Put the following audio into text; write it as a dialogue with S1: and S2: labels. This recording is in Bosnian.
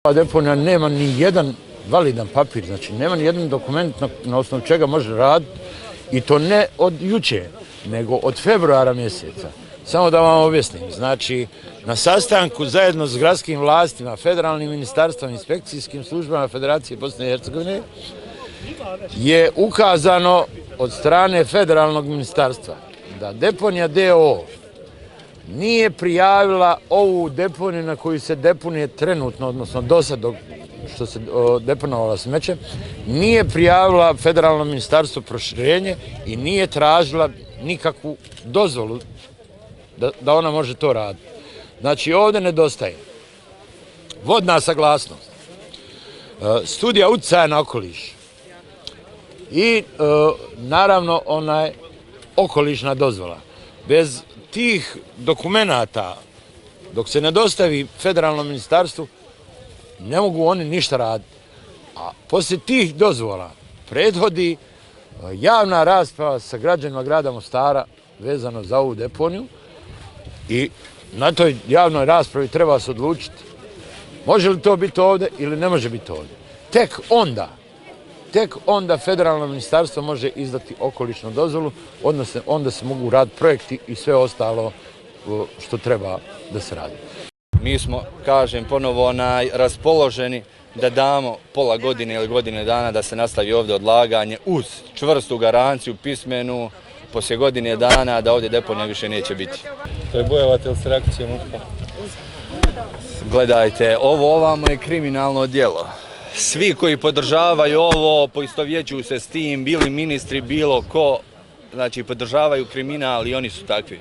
S1: Deponija nema ni jedan validan papir, znači nema ni jedan dokument na osnovu čega može raditi i to ne od juče, nego od februara mjeseca. Samo da vam objasnim, znači na sastanku zajedno s gradskim vlastima, federalnim ministarstvom, inspekcijskim službama Federacije Bosne i Hercegovine je ukazano od strane federalnog ministarstva da deponija DOO nije prijavila ovu deponiju na koju se deponije trenutno, odnosno do sad što se deponovala smeće, nije prijavila federalno ministarstvo proširenje i nije tražila nikakvu dozvolu da ona može to raditi. Znači ovdje nedostaje vodna saglasnost, studija utjecaja na okoliš i naravno okolišna dozvola. Bez tih dokumenata, dok se ne dostavi federalnom ministarstvu, ne mogu oni ništa raditi. A poslije tih dozvola prethodi javna rasprava sa građanima grada Mostara vezano za ovu deponiju i na toj javnoj raspravi treba se odlučiti može li to biti ovdje ili ne može biti ovdje. Tek onda federalno ministarstvo može izdati okolišnu dozvolu, onda se mogu raditi projekti i sve ostalo što treba da se radi.
S2: Mi smo, kažem ponovo, raspoloženi da damo pola godine ili godine dana da se nastavi ovdje odlaganje uz čvrstu garanciju pismenu poslije godine dana da ovdje deponija više neće biti.
S3: Prebojavate li se reakcijom MUP-a?
S2: Gledajte, ovo ovamo je kriminalno djelo. Svi koji podržavaju ovo poistovjećuju se s tim, bili ministri, bilo ko, znači podržavaju kriminal i oni su takvi.